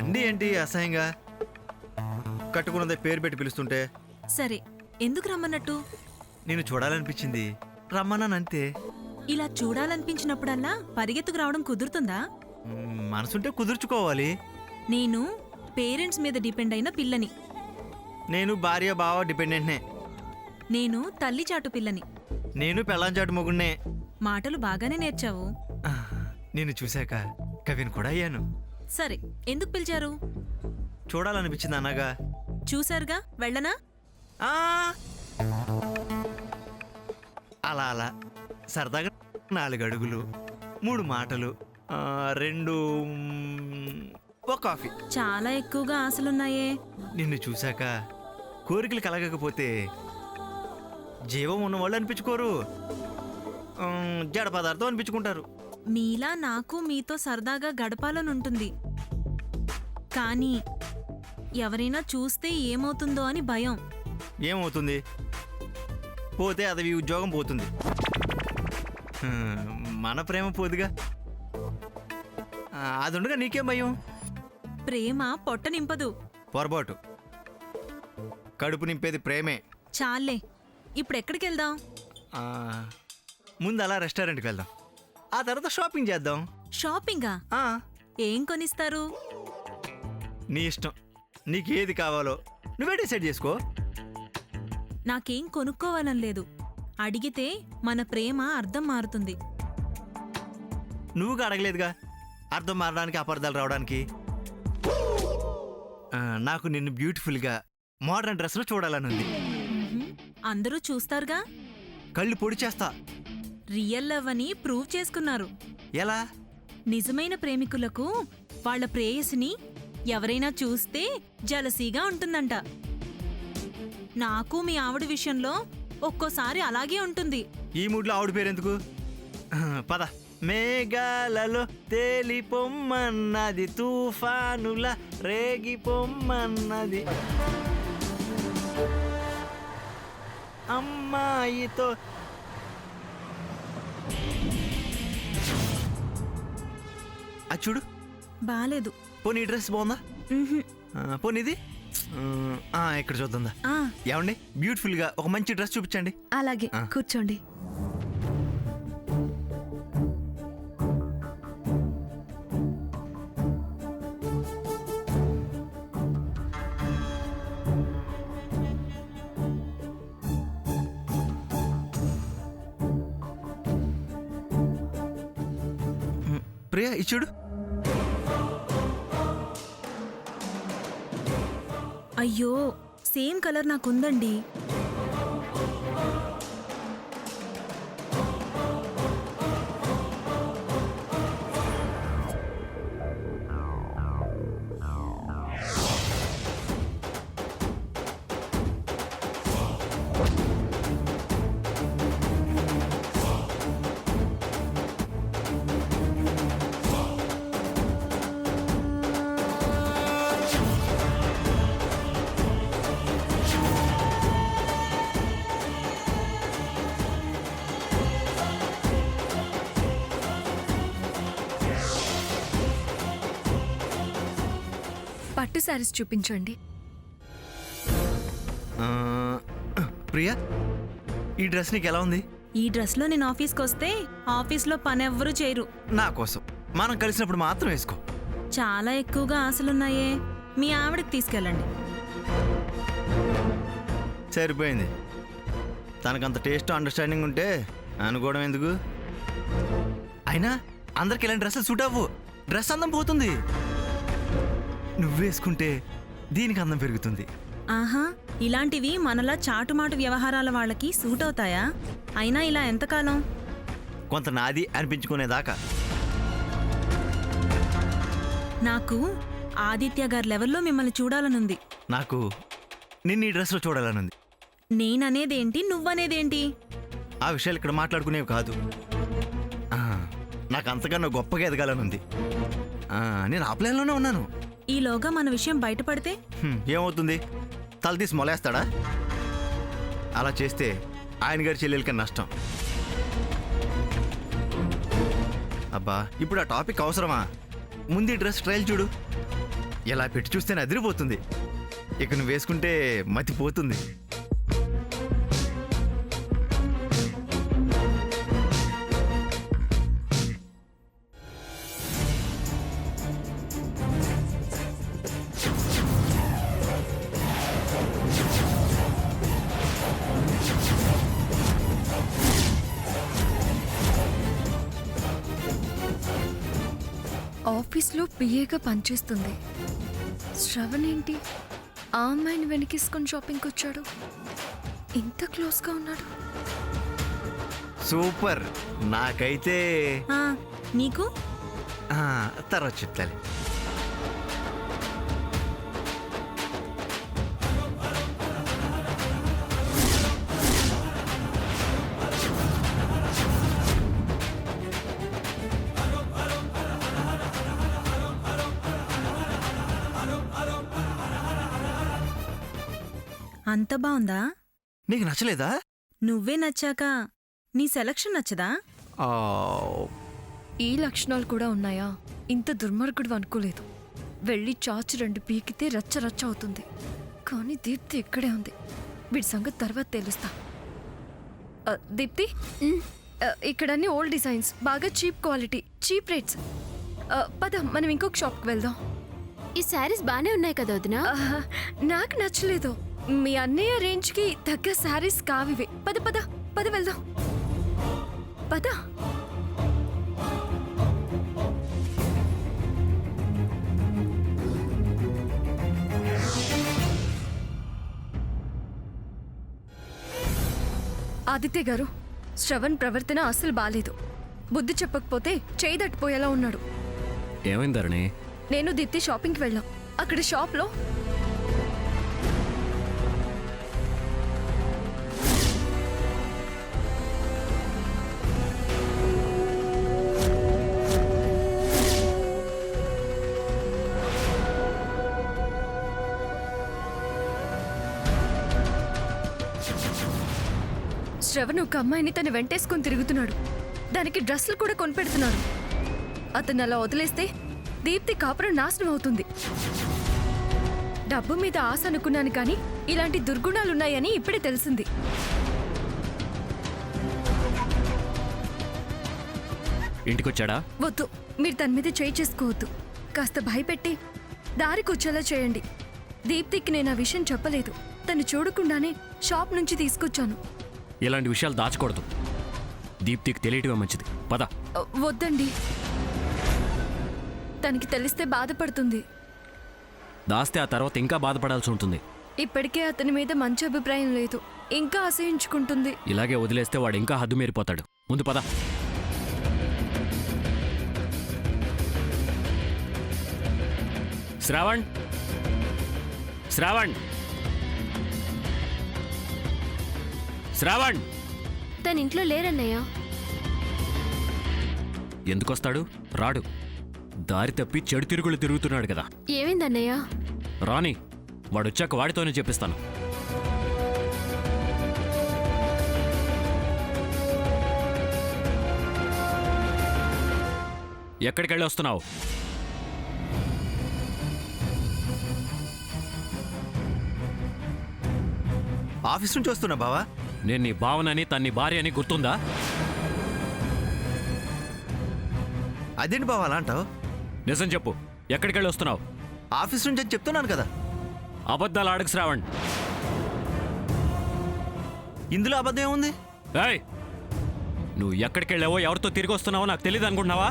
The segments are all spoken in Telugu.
అండి ఏంటి అసహ్యంగా కట్టుకున్నదే పేరు పెట్టి పిలుస్తుంటే? సరే, ఎందుకు రమ్మన్నట్టు? నేను చూడాలనిపించింది, రమ్మన్నానంతే. ఇలా చూడాలనిపించినప్పుడల్లా పరిగెత్తుకు రావడం కుదురుతుందా? మనసుంటే కుదుర్చుకోవాలి. నేను పేరెంట్స్ మీద డిపెండ్ అయిన పిల్లని. నేను భార్య బావ డిపెండెంట్నే. నేను తల్లి చాటు పిల్లని. నేను పెళ్ళాంచాటు మొగుడినే. మాటలు బాగానే నేర్చావు. నేను చూశాక కవిని కూడా అయ్యాను. సరే, ఎందుకు పిలిచారు? చూడాలనిపించింది అన్నగా. చూశారుగా, వెళ్ళనా? ఆ, అలా అలా సరదాగా 4 అడుగులు, 3 మాటలు, 2 ఒక కాఫీ. చాలా ఎక్కువగా ఆశలున్నాయే. నిన్ను చూశాక కోరికలు కలగకపోతే జీవం ఉన్నవాళ్ళు అనిపించుకోరు, జడ పదార్థం అనిపించుకుంటారు. మీలా నాకు మీతో సరదాగా గడపాలనుంటుంది, కానీ ఎవరైనా చూస్తే ఏమవుతుందో అని భయం. ఏమవుతుంది? పోతే అది ఈ ఉద్యోగం పోతుంది. మన ప్రేమ పోదుగా. అది ఉండగా నీకేం భయం? ప్రేమ పొట్ట నింపదు. పొరపాటు. కడుపు నింపేది ప్రేమే. చాలే, ఇప్పుడెక్కడికి వెళ్దాం? ముందు అలా రెస్టారెంట్కి వెళ్దాం, ఆ తర్వాత షాపింగ్ చేద్దాం. షాపింగా? ఏం కొనిస్తారు? నీ ఇష్టం, నీకేది కావాలో నువ్వే డిసైడ్ చేసుకో. నాకేం కొనుక్కోవాలని లేదు. అడిగితే మన ప్రేమ అర్థం మారుతుంది. నువ్వుగా అడగలేదుగా అర్థం మారడానికి, అపార్థాలు రావడానికి. నాకు నిన్ను బ్యూటిఫుల్గా మోడర్న్ డ్రెస్లో చూడాలనుంది. అందరూ చూస్తారుగా. కళ్ళు పొడి చేస్తా. రియల్ లవ్ అని ప్రూవ్ చేసుకున్నారు. ఎలా? నిజమైన ప్రేమికులకు వాళ్ళ ప్రేయసిని ఎవరైనా చూస్తే జలసీగా ఉంటుందంట. నాకు మీ ఆవిడ విషయంలో ఒక్కోసారి అలాగే ఉంటుంది. ఈ మూడ్లో ఆవిడ పేరెందుకు? పద. మేఘాలలో తేలిపొమ్మన్నది, తుఫానుల రేగిపొమ్మన్నది, అమ్మాయితో. అది చూడు. బాలేదు. పోనీ ఈ డ్రెస్ బాగుందా? పోనీ ఇది ఇక్కడ చూద్దా. ఏమండి, బ్యూటిఫుల్ గా ఒక మంచి డ్రెస్ చూపించండి. అలాగే, కూర్చోండి. ప్రియా, ఇది చూడు. అయ్యో, సేమ్ కలర్ నాకుందండి. పట్టు శారీస్ చూపించండి. ప్రియా, ఈ డ్రెస్ నీకు ఎలా ఉంది? ఈ డ్రెస్లో నేను ఆఫీస్కి వస్తే ఆఫీస్లో పని ఎవ్వరూ చేయరు. నా కోసం మనం కలిసినప్పుడు మాత్రం వేసుకో. చాలా ఎక్కువగా ఆశలున్నాయే. మీ ఆవిడకి తీసుకెళ్ళండి. సరిపోయింది. తనకంత టేస్ట్ అండర్స్టాండింగ్ ఉంటే అనుకోవడం ఎందుకు? అయినా అందరికి ఇలాంటి డ్రెస్సులు సూట్ అవ్వు. డ్రెస్ అందం పోతుంది. నువ్వేసుకుంటే దీనికి అందం పెరుగుతుంది. ఆహా, ఇలాంటివి మనలా చాటుమాటు వ్యవహారాల వాళ్ళకి సూట్ అవుతాయా? అయినా ఇలా ఎంతకాలం? కొంత నాది అనిపించుకునేదాకా. నాకు ఆదిత్య గారి లెవెల్లో మిమ్మల్ని చూడాలనుంది. నాకు నిన్ను ఈ డ్రెస్లో చూడాలనుంది. నేననేదేంటి, నువ్వనేదేంటి? ఆ విషయాలు ఇక్కడ మాట్లాడుకునేవి కాదు. నాకు అంతకన్నా గొప్పగా ఎదగాలనుంది. నేను ఆ ప్లాన్లోనే ఉన్నాను. ఈలోగా మన విషయం బయటపడితే ఏమవుతుంది? తల తీసి మొలేస్తాడా? అలా చేస్తే ఆయన గారి చెల్లెలకి నష్టం. అబ్బా, ఇప్పుడు ఆ టాపిక్ అవసరమా? ముందు డ్రెస్ ట్రయల్ చూడు. ఇలా పెట్టి చూస్తేనే అదిరిపోతుంది. ఇక నువ్వు వేసుకుంటే మతిపోతుంది. ఆఫీస్లో పిఏగా పనిచేస్తుంది. శ్రవణ్ ఏంటి ఆ అమ్మాయిని వెనకేసుకొని షాపింగ్కి వచ్చాడు? ఇంత క్లోజ్గా ఉన్నాడు. సూపర్. నాకైతే ఆ, నీకు తర్వాత చెప్తాలి. అంత బావుందా? నీకు నచ్చలేదా? నువ్వే నచ్చాక నీ సెలక్షన్ నచ్చదా? ఈ లక్షణాలు కూడా ఉన్నాయా? ఇంత దుర్మార్గుడు అనుకోలేదు. వెళ్ళి చాచి 2 పీకితే రచ్చ రచ్చ అవుతుంది. కానీ దీప్తి ఇక్కడే ఉంది. వీడి సంగతి తర్వాత తెలుస్తా. దీప్తి, ఇక్కడన్నీ ఓల్డ్ డిజైన్స్, బాగా చీప్ క్వాలిటీ, చీప్ రేట్స్. పద మనం ఇంకొక షాప్కి వెళ్దాం. ఈ శారీస్ బానే ఉన్నాయి కదా వదినా? నాకు నచ్చలేదు. మీ అన్నయ్య రేంజ్కి తగ్గ శారీస్ కావివే. పద పద పద వెళ్దాం. పద. ఆదిత్య గారు, శ్రవణ్ ప్రవర్తన అస్సలు బాలేదు. బుద్ధి చెప్పకపోతే చేయి దట్టిపోయేలా ఉన్నాడు. ఏమైందరణి? నేను దీప్తి షాపింగ్కి వెళ్ళాం. అక్కడ షాప్లో శ్రవణ్ ఒక అమ్మాయిని తను వెంటేసుకొని తిరుగుతున్నాడు. దానికి డ్రెస్సులు కూడా కొనిపెడుతున్నాడు. అతను అలా వదిలేస్తే దీప్తి కాపురం నాశనం అవుతుంది. డబ్బు మీద ఆశ అనుకున్నాను, కానీ ఇలాంటి దుర్గుణాలున్నాయని ఇప్పుడే తెలిసింది. ఇంటికొచ్చాడా? వద్దు, మీరు తన మీద చేయి చేసుకోవద్దు. కాస్త భయపెట్టి దారికొచ్చేలా చేయండి. దీప్తికి నేను ఆ విషయం చెప్పలేదు. తను చూడకుండానే షాప్ నుంచి తీసుకొచ్చాను. ఇలాంటి విషయాలు దాచకూడదు. దీప్తికి తెలియటమే మంచిది. పద. వద్దండి, తనకి తెలిస్తే బాధపడుతుంది. దాస్తే ఆ తర్వాత ఇంకా బాధపడాల్సి ఉంటుంది. ఇప్పటికే అతని మీద మంచి అభిప్రాయం లేదు. ఇంకా అసహించుకుంటుంది. ఇలాగే వదిలేస్తే వాడు ఇంకా హద్దు మీరిపోతాడు. ముందు పద. శ్రావణ్, శ్రావణ్, శ్రావణ్. తన ఇంట్లో లేరన్నయ్య. ఎందుకొస్తాడు? రాడు. దారి తప్పి చెడు తిరుగులు తిరుగుతున్నాడు కదా. ఏమైందన్నయ్య? రాని, వాడొచ్చాక వాడితోనే చెప్పిస్తాను. ఎక్కడికెళ్ళి వస్తున్నావు? ఆఫీస్ నుంచి వస్తున్నా బావా. నేను నీ భావనని తన్ని భార్య అని గుర్తుందా? అదేంటి బావా అలా అంటావు? నిజం చెప్పు, ఎక్కడికెళ్ళి వస్తున్నావు? ఆఫీస్ నుంచి అని చెప్తున్నాను కదా. అబద్ధాలు ఆడకు శ్రావణ్. ఇందులో అబద్ధం ఏముంది? ఏయ్, నువ్వు ఎక్కడికెళ్ళావో ఎవరితో తిరిగి వస్తున్నావో నాకు తెలియదు అనుకుంటున్నావా?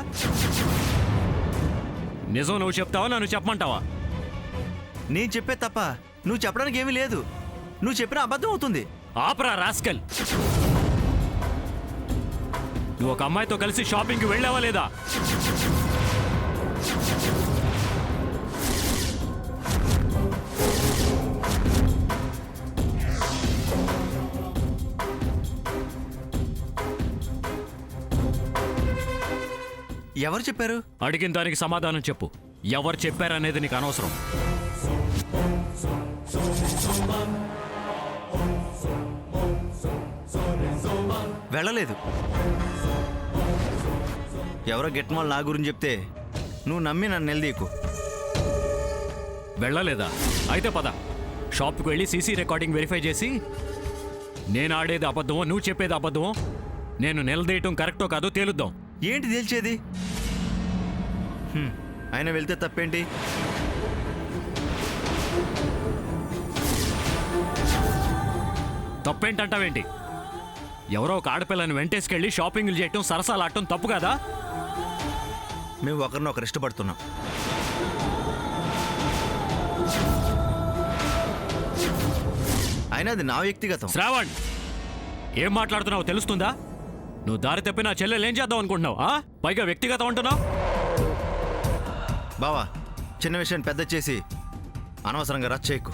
నిజం నువ్వు చెప్తావా, నన్ను చెప్పమంటావా? నేను చెప్పే తప్ప నువ్వు చెప్పడానికి ఏమీ లేదు. నువ్వు చెప్పిన అబద్ధం అవుతుంది. ఆపరా రాస్కల్. నువ్వు ఒక అమ్మాయితో కలిసి షాపింగ్కి వెళ్ళావా లేదా? ఎవరు చెప్పారు? అడిగిన దానికి సమాధానం చెప్పు. ఎవరు చెప్పారనేది నీకు అనవసరం. వెళ్ళలేదు. ఎవరో గెట్మాల్ నా గురించి చెప్తే నువ్వు నమ్మి నన్ను నిలదీకు. వెళ్ళలేదా? అయితే పద, షాప్కి వెళ్ళి సీసీ రికార్డింగ్ వెరిఫై చేసి నేను ఆడేది అబద్ధమో నువ్వు చెప్పేది అబద్ధమో, నేను నిలదీయటం కరెక్టో కాదో తేలుద్దాం. ఏంటి తేల్చేది? ఆయన వెళ్తే తప్పేంటి? తప్పేంటంటావేంటి? ఎవరో ఒక ఆడపిల్లని వెంటేసుకెళ్ళి షాపింగ్లు చేయటం, సరసాలు ఆడటం తప్పు కదా? మేము ఒకరినొకరు ఇష్టపడుతున్నాం. అయినా అది నా వ్యక్తిగతం. శ్రావణ్, ఏం మాట్లాడుతున్నావు తెలుస్తుందా? నువ్వు దారి తప్పి నా చెల్లెలు ఏం చేద్దాం అనుకుంటున్నావు? పైగా వ్యక్తిగతం అంటున్నావు. బావా, చిన్న విషయాన్ని పెద్ద చేసి అనవసరంగా రచ్చ చేయకు.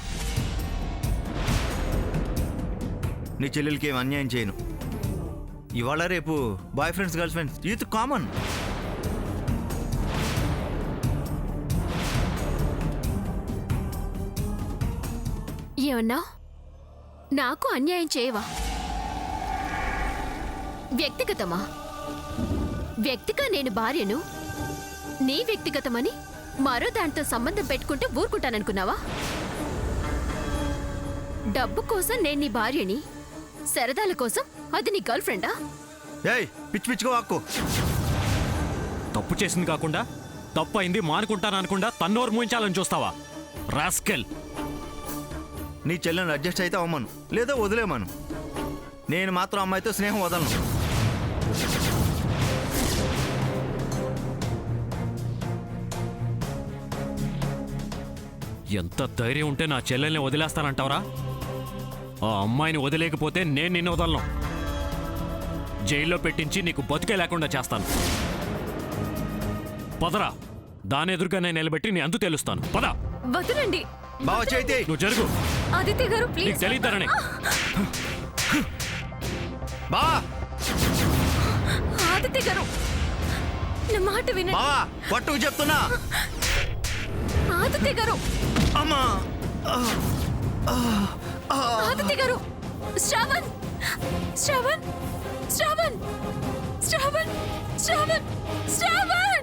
నీ చెల్లెలకి ఏం అన్యాయం చేయను. ఇవాళ రేపు boyfriends, girlfriends, youth common. ఏమన్నా నాకు అన్యాయం చేయవా? వ్యక్తిగతమా? వ్యక్తిగా నేను భార్యను, నీ వ్యక్తిగతమని మరో దాంతో సంబంధం పెట్టుకుంటే ఊరుకుంటాననుకున్నావా? డబ్బు కోసం నేను నీ భార్యని, సరదాల కోసం అది నీ గర్ల్ ఫ్రెండా? ఏయ్, పిచ్చి పిచ్చిగా వాక్కు. తప్పు చేసింది కాకుండా తప్పు అయింది మానుకుంటాననుకుండా తన్నోరు మూయించాలని చూస్తావా? రాస్కెల్. నీ చెల్లెని అడ్జస్ట్ అయితే అవ్వమను, లేదా వదిలేమను. నేను మాత్రం అమ్మాయితో స్నేహం వదలను. ఎంత ధైర్యం ఉంటే నా చెల్లెల్ని వదిలేస్తానంటావరా? ఆ అమ్మాయిని వదిలేకపోతే నేను నిన్ను వదలను. జైల్లో పెట్టించి నీకు బతుకే లేకుండా చేస్తాను. పదరా, దాని ఎదురుగా నేను నిలబెట్టి నీ అంతు తెలుస్తాను. పద. వదలండి. బావ చైతి, నువ్వు జరుగు. ఆదిత్య గారు నీకు ప్లీజ్. తెలియతారని. బావా, ఆదిత్య గారు నా మాట వినండి. బావా, పట్టుకు చెప్తున్నా. ఆదిత్య గారు, అమ్మా. ఆదిత్య గారు. శ్రావణ్, శ్రావణ్, శ్రావణ్, శ్రావణ్, శ్రావణ్, శ్రావణ్.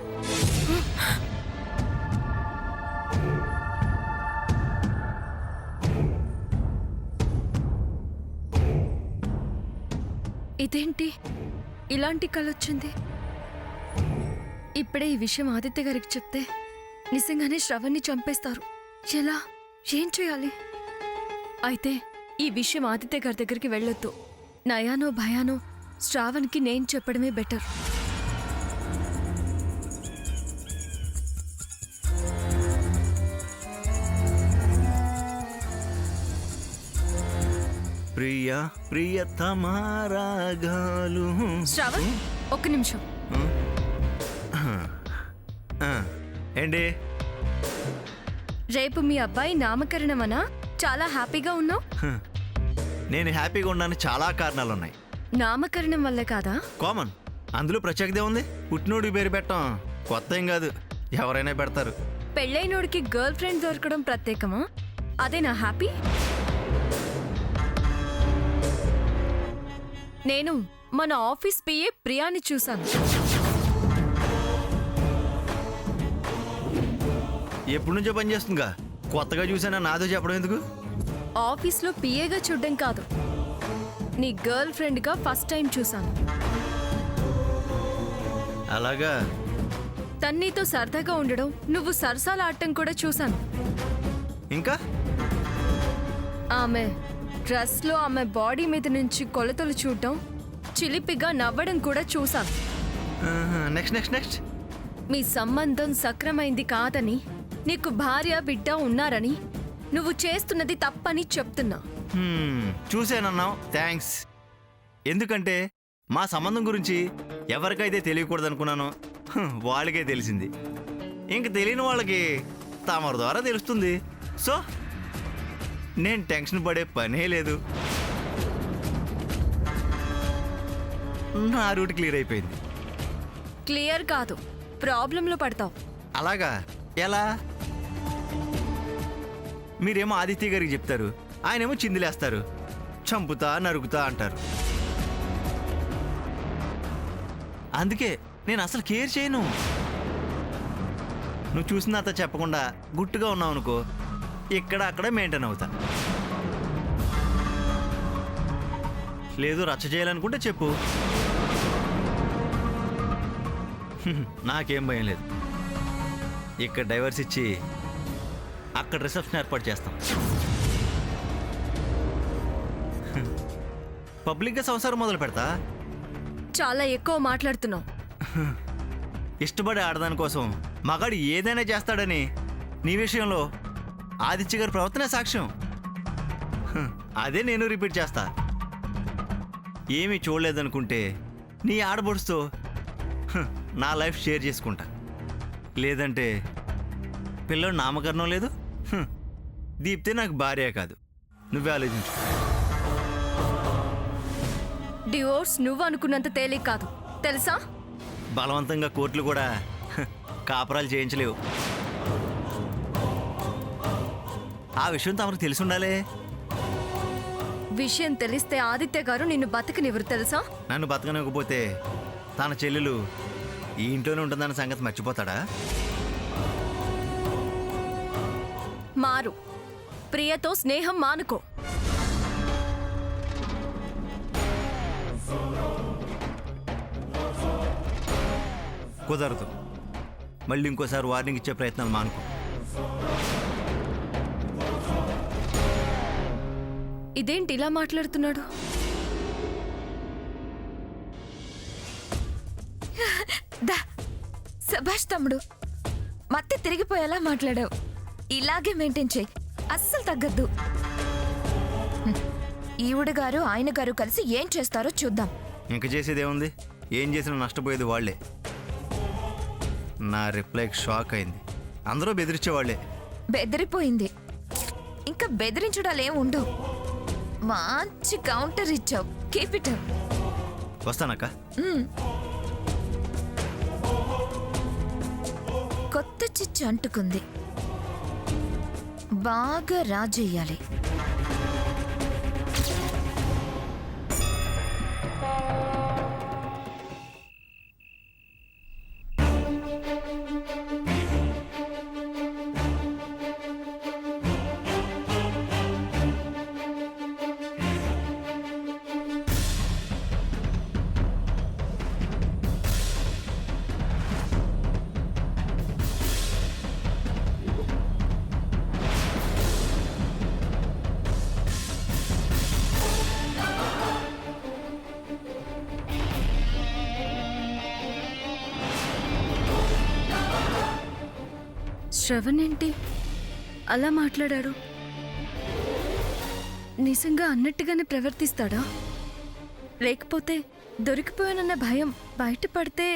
ఇదేంటి ఇలాంటి కళ వచ్చింది? ఇప్పుడే ఈ విషయం ఆదిత్య గారికి చెప్తే నిజంగానే శ్రవణ్ని చంపేస్తారు. ఎలా? ఏం చేయాలి? అయితే ఈ విషయం ఆదిత్య గారి దగ్గరికి వెళ్ళొద్దు. నయానో భయానో శ్రావణ్కి నేను చెప్పడమే బెటర్. ప్రియ ప్రియతమారాగాలు. శ్రావణ్, ఒక్క నిమిషం. ఏంటి? రేపు మీ అబ్బాయి నామకరణమనా? చాలా హ్యాపీగా ఉన్నావు. నేను హ్యాపీగా ఉన్నాను, చాలా కారణాలు ఉన్నాయి. నామకరణం వల్లే కాదా? కామన్. అందులో ప్రత్యేకత ఉంది. పుట్టినోడికి పేరు పెట్టడం కొత్త ఏం కాదు, ఎవరైనా పెడతారు. పెళ్ళైనోడికి గర్ల్ ఫ్రెండ్ దొరకడం ప్రత్యేకమా? అదే నా హ్యాపీ. నేను మన ఆఫీస్ పిఏ ప్రియాని చూశాను. ఎప్పటి నుంచో పనిచేస్తుందిగా, కొత్తగా చూసానా నాతో చెప్పడం ఎందుకు? ఆఫీస్లో పిఏగా చూడ్డం కాదు, నీ గర్ల్ ఫ్రెండ్గా ఫస్ట్ టైం చూశాను. అలాగా? తన్నీతో సరదాగా ఉండడం, నువ్వు సరసాలు ఆడటం కూడా చూశాను. ఇంకా ఆమె డ్రెస్లో ఆమె బాడీ మీద నుంచి కొలతలు చూడటం, చిలిపిగా నవ్వడం కూడా చూశాను. Next next next. మీ సంబంధం సక్రమైంది కాదని, నీకు భార్య బిడ్డ ఉన్నారని, నువ్వు చేస్తున్నది తప్పని చెప్తున్నా. చూసానన్నావు, థ్యాంక్స్. ఎందుకంటే మా సంబంధం గురించి ఎవరికైతే తెలియకూడదనుకున్నానో వాళ్ళకే తెలిసింది. ఇంక తెలియని వాళ్ళకి తమరి ద్వారా తెలుస్తుంది. సో నేను టెన్షన్ పడే పనే లేదు. నా రూట్ క్లియర్ అయిపోయింది. క్లియర్ కాదు, ప్రాబ్లంలో పడతావు. అలాగా? ఎలా? మీరేమో ఆదిత్య గారికి చెప్తారు, ఆయనేమో చిందులేస్తారు, చంపుతా నరుకుతా అంటారు. అందుకే నేను అసలు కేర్ చేయను. నువ్వు చూసిన తర్వాత చెప్పకుండా గుట్టుగా ఉన్నావు అనుకో, ఇక్కడ అక్కడ మెయింటైన్ అవుతా. లేదు రచ్చ చేయాలనుకుంటే చెప్పు. నాకేం భయం లేదు. ఇక్కడ డైవర్స్ ఇచ్చి అక్కడ రిసెప్షన్ ఏర్పాటు చేస్తాం. పబ్లిక్గా సంసారం మొదలు పెడతా. చాలా ఎక్కువ మాట్లాడుతున్నావు. ఇష్టపడే ఆడదాని కోసం మగాడు ఏదైనా చేస్తాడని నీ విషయంలో ఆదిత్య గారి ప్రవర్తన సాక్ష్యం. అదే నేను రిపీట్ చేస్తా. ఏమీ చూడలేదనుకుంటే నీ ఆడబడుస్తూ నా లైఫ్ షేర్ చేసుకుంటా. లేదంటే పిల్లడు నామకరణం లేదు. దీప్తే నాకు భార్య కాదు. నువ్వే ఆలోచించు. డివోర్స్ నువ్వు అనుకున్నంత తేలిక కాదు తెలుసా? బలవంతంగా కోర్టులు కూడా కాపురాలు చేయించలేవు. ఆ విషయం తమకు తెలిసి ఉండాలి. విషయం తెలిస్తే ఆదిత్య గారు నిన్ను బతకనివ్వరు తెలుసా? నన్ను బతకనివ్వకపోతే తన చెల్లెలు ఈ ఇంట్లోనే ఉంటుందన్న సంగతి మర్చిపోతాడా? మారు. ప్రియతో స్నేహం మానుకో. కుదరదు. మళ్ళీ ఇంకోసారి వార్నింగ్ ఇచ్చే ప్రయత్నాలు మానుకో. ఇదేంటి ఇలా మాట్లాడుతున్నాడు? సభాష్ తమ్ముడు, మత్తి తిరిగిపోయేలా మాట్లాడావు. ఇలాగే మెయింటైన్ చేయి, అస్సలు తగ్గద్దు. ఈవిడ గారు ఆయన గారు కలిసి ఏం చేస్తారో చూద్దాం. ఇంక చేసేదేముంది? ఏం చేసినా నష్టపోయేది వాళ్లే. నా రిప్లైకి షాక్ అయింది. అందరూ బెదిరించేవాళ్లే. బెదిరిపోయింది. ఇంకా బెదిరించడాలేం ఉండవు. మంచి కౌంటర్ ఇచ్చావు. Keep it up. వస్తానక్క. కొత్త చిచ్చు అంటుకుంది. బాగా రాజేయాలి. శ్రవణ్ ఏంటి అలా మాట్లాడాడు? నిజంగా అన్నట్టుగానే ప్రవర్తిస్తాడా? లేకపోతే దొరికిపోయానన్న భయం బయటపడితే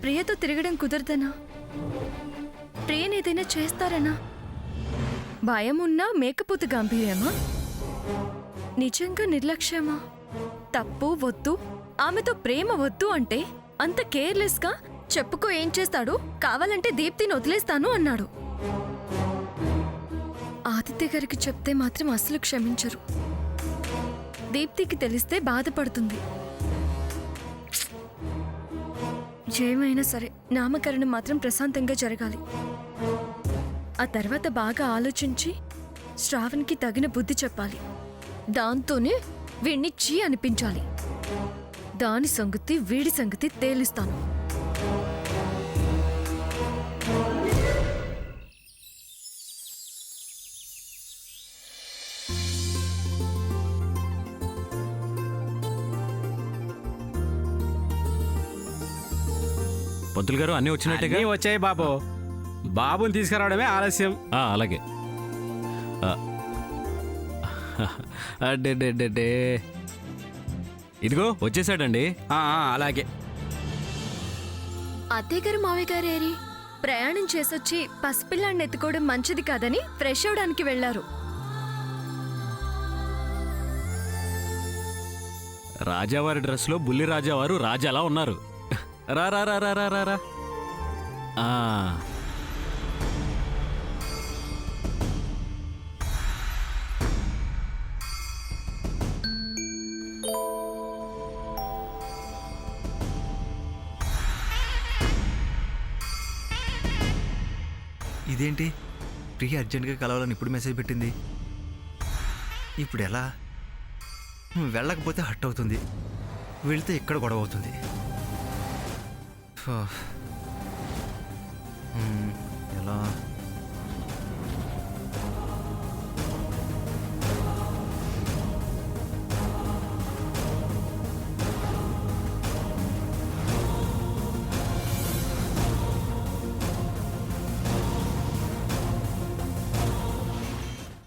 ప్రియతో తిరగడం కుదరదనా? ప్రియనేదైనా చేస్తారనా? భయం ఉన్నా మేకపోతు గాంభీర్యమా? నిజంగా నిర్లక్ష్యమా? తప్పు వద్దు, ఆమెతో ప్రేమ వద్దు అంటే అంత కేర్లెస్గా చెప్పుకో ఏం చేస్తాడు? కావాలంటే దీప్తిని వదిలేస్తాను అన్నాడు. ఆదిత్య గారికి చెప్తే మాత్రం అసలు క్షమించరు. దీప్తికి తెలిస్తే బాధపడుతుంది. ఏమైనా సరే నామకరణం మాత్రం ప్రశాంతంగా జరగాలి. ఆ తర్వాత బాగా ఆలోచించి శ్రావణ్కి తగిన బుద్ధి చెప్పాలి. దాంతోనే వీడిని చీ అనిపించాలి. దాని సంగతి వీడి సంగతి తేలుస్తాను. పంతులు గారు అన్నీ వచ్చినట్టుగా? అన్నీ వచ్చాయి బాబు. బాబుని తీసుకురావడమే ఆలస్యం. అలాగే. అడ్డే ఇదిగో వచ్చేసాడండి. అలాగే. అత్తయ్య గారు మావయ్య గారు ఏరి? ప్రయాణం చేసొచ్చి పసిపిల్లాన్ని ఎత్తుకోవడం మంచిది కాదని ఫ్రెష్ అవడానికి వెళ్లారు. రాజావారి డ్రెస్లో బుల్లి రాజావారు రాజాలా ఉన్నారు. రా రా రా రా రా రా. ఇదేంటి ప్రియ అర్జెంట్గా కలవాలని ఇప్పుడు మెసేజ్ పెట్టింది. ఇప్పుడు ఎలా? నువ్వు వెళ్ళకపోతే హట్ అవుతుంది, వెళ్తే ఇక్కడ గొడవ అవుతుంది. ఎలా?